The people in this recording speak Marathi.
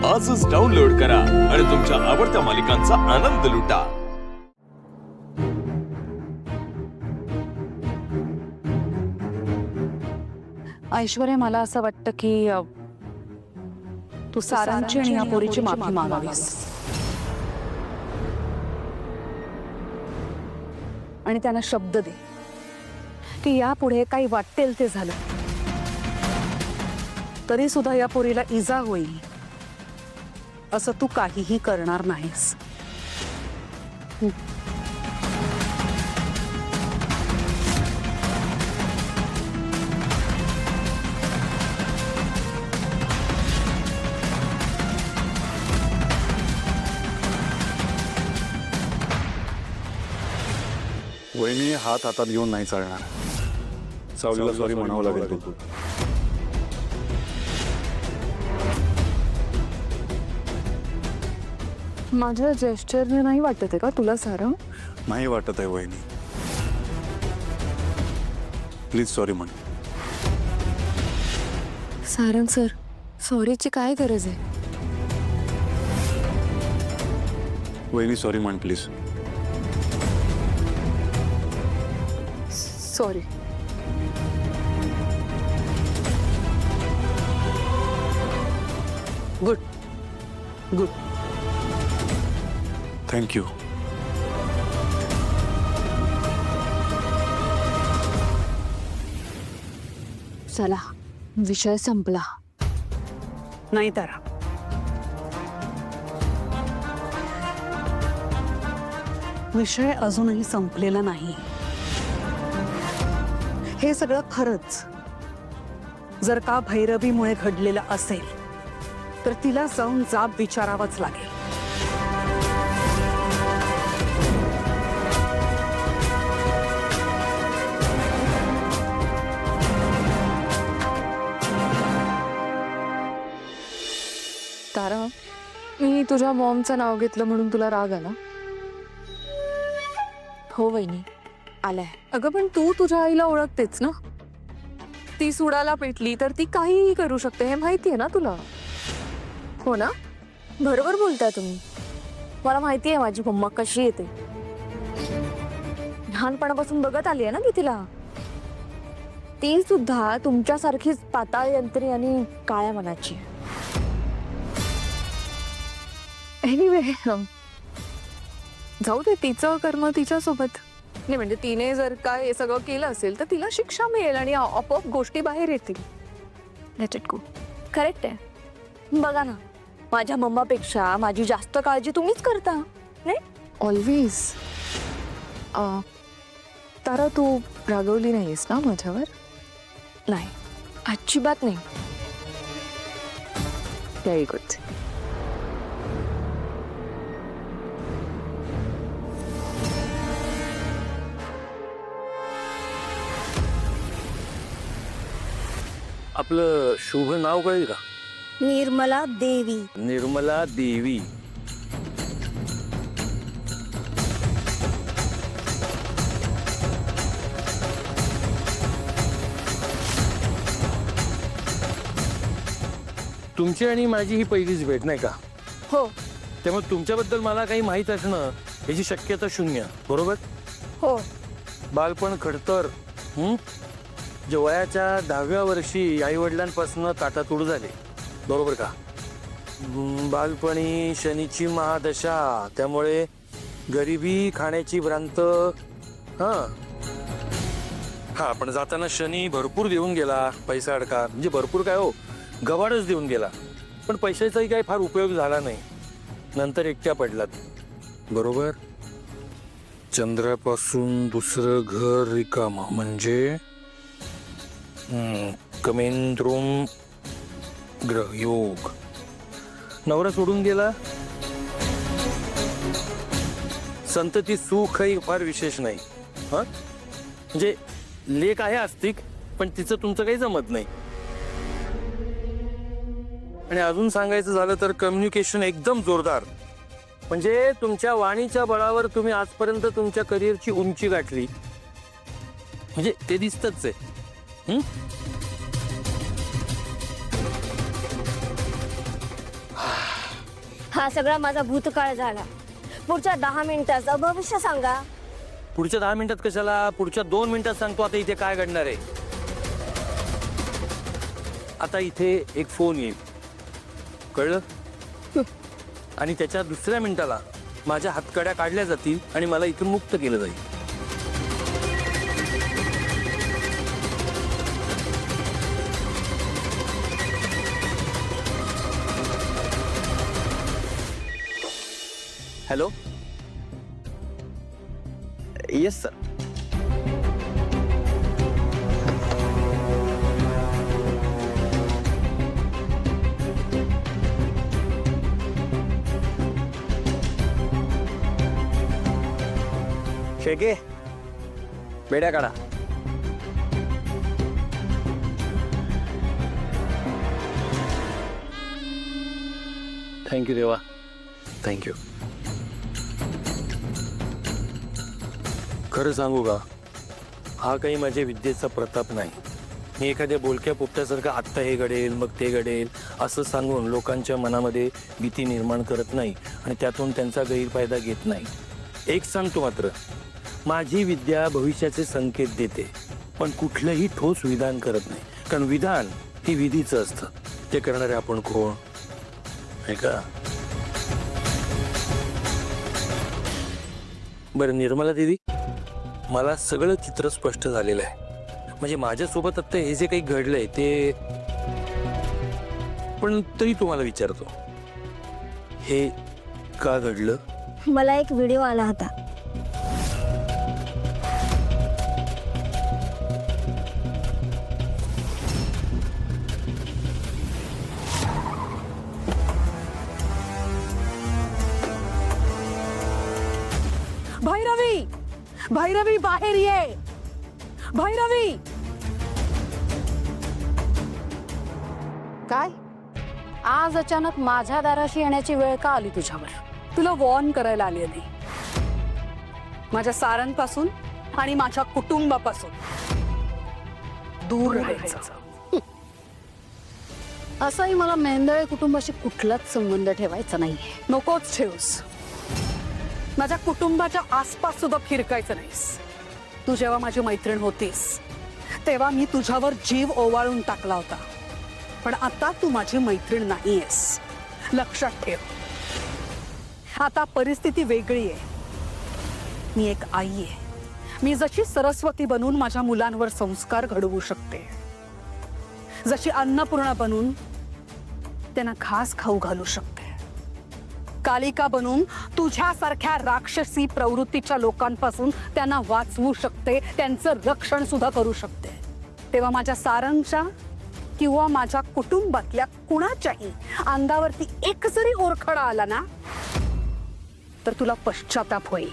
आजच डाउनलोड करा आणि तुमच्या आवडत्या मालिकांचा आनंद लुटा। ऐश्वर्या, मला असं वाटतं की तू सारांची आणि या पोरीची माफी मागावीस आणि त्यांना शब्द दे की यापुढे काही वाटेल ते झालं तरी सुद्धा या पोरीला इजा होईल असं तू काहीही करणार नाहीस। वहिनी हात हातात घेऊन नाही चालणार। सावलीला सॉरी म्हणावं लागेल तू। माझ्या जेस्चरने नाही वाटत आहे का तुला सारंग? नाही वाटत आहे वहिनी, प्लीज सॉरी म्हण। सारंग सर, सॉरीची काय गरज आहे? वहिनी सॉरी म्हण please. Sorry. Good good, thank you. चला, विषय संपला नाही तर विषय अजूनही संपलेला नाही। हे सगळं खरंच जर का भैरवीमुळे घडलेलं असेल तर तिला जाऊन जाब विचारावाच लागेल। तारा, मी तुझ्या मॉमचं नाव घेतलं म्हणून तुला राग आला? हो वहिनी, आलाय। अगं पण तू तुझ्या आईला ओळखतेच ना, ती सुडाला पेटली तर ती काहीही करू शकते हे माहितीये ना तुला? हो ना? बरोबर बोलताय तुम्ही। मला माहितीये माझी मम्मा कशी येते, लहानपणापासून बघत आली आहे ना मी तिला। ती सुद्धा तुमच्यासारखीच पाताळ यंत्री आणि काळ्या मनाची। एनिवे, जाऊ दे, तिचं कर्म तिच्यासोबत। नाही म्हणजे तिने जर काय हे सगळं केलं असेल तर तिला शिक्षा मिळेल आणि आपोआप गोष्टी बाहेर येतील। Let it go. करेक्ट आहे। बघा ना, माझ्या मम्मापेक्षा माझी जास्त काळजी तुम्हीच करता नाही? ऑलवेज। तारा, तू रागवली नाहीस ना माझ्यावर? नाही, अजिबात नाही। Very good. आपलं शुभ नाव कळेल का? निर्मला देवी। निर्मला देवी। तुमची आणि माझी ही पहिलीच भेट नाही का? हो त्यामुळे तुमच्याबद्दल मला काही माहीत असणं याची शक्यता शून्य, बरोबर? हो। बालपण खडतर, जे वयाच्या 10व्या वर्षी आई वडिलांपासून ताटातूड झाले, बरोबर का? बालपणी शनीची महादशा, त्यामुळे गरिबी, खाण्याची भ्रांत। हा पण जाताना शनी भरपूर देऊन गेला, पैसा अडका, म्हणजे भरपूर काय हो, गवाडच देऊन गेला। पण पैशाचाही काही फार उपयोग झाला नाही। नंतर एकट्या पडलात, बरोबर? चंद्रापासून दुसरं घर रिकामं म्हणजे कमेंद्रोम ग्रह योग। नवरा सोडून गेला, संतती सुखही फार विशेष नाही। म्हणजे लेख आहे आस्तिक, पण तिचं तुमचं काही जमत नाही। आणि अजून सांगायचं झालं तर कम्युनिकेशन एकदम जोरदार, म्हणजे तुमच्या वाणीच्या बळावर तुम्ही आजपर्यंत तुमच्या करिअरची उंची गाठली, म्हणजे ते दिसतच आहे। हा सगळा माझा भूतकाळ झाला. पुढच्या 10 मिनिटाचं भविष्य सांगा. पुढच्या 10 मिनिटात कशाला, पुढच्या 2 मिनिटात सांगतो आता इथे काय घडणार आहे. आता इथे एक फोन येईल, कळलं? आणि त्याच्या दुसऱ्या मिनिटाला माझ्या हातकड्या काढल्या जातील आणि मला इथून मुक्त केलं जाईल. हॅलो. Yes sir. शेके बेड्या काढा. थँक्यू देवा, थँक्यू. खरं सांगू का, हा काही माझ्या विद्येचा प्रताप नाही. मी एखाद्या बोलक्या पोपट्यासारखं आत्ता हे घडेल मग ते घडेल असं सांगून लोकांच्या मनामध्ये भीती निर्माण करत नाही आणि त्यातून त्यांचा गैरफायदा घेत नाही. एक सांगतो मात्र, माझी विद्या भविष्याचे संकेत देते, पण कुठलंही ठोस विधान करत नाही. कारण विधान हे विधीचं असतं, ते करणारे आपण कोण आहे का? बरं निर्मला दीदी, मला सगळं चित्र स्पष्ट झालेलं आहे. म्हणजे माझ्यासोबत आता हे जे काही घडलंय ते, पण तरी तुम्हाला विचारतो, हे का घडलं? मला एक व्हिडिओ आला होता. भैरवी, भैरवी बाहेर ये. भैरवी. काय आज अचानक माझ्या दाराशी येण्याची वेळ का आली तुझ्यावर? तुला वॉर्न करायला आली नाही. माझ्या सारांपासून आणि माझ्या कुटुंबापासून दूर राहायचं. असंही मला मेंदळे कुटुंबाशी कुठलाच संबंध ठेवायचा नाहीये. नकोच ठेवूस. माझ्या कुटुंबाच्या आसपास सुद्धा फिरकायचं नाहीस. तू जेव्हा माझी मैत्रीण होतीस तेव्हा मी तुझ्यावर जीव ओवाळून टाकला होता, पण आता तू माझी मैत्रीण नाहीयेस. लक्षात ठेव. आता परिस्थिती वेगळी आहे. मी एक आई आहे. मी जशी सरस्वती बनून माझ्या मुलांवर संस्कार घडवू शकते, जशी अन्नपूर्णा बनून त्यांना घास खाऊ घालू शकते, कालिका बनून तुझ्यासारख्या राक्षसी प्रवृत्तीच्या लोकांपासून त्यांना वाचवू शकते, त्यांचं रक्षण सुद्धा करू शकते. तेव्हा माझ्या सारंगच्या किंवा माझ्या कुटुंबातल्या कुणाच्याही अंगावरती एक जरी ओरखडा आला ना तर तुला पश्चाताप होईल.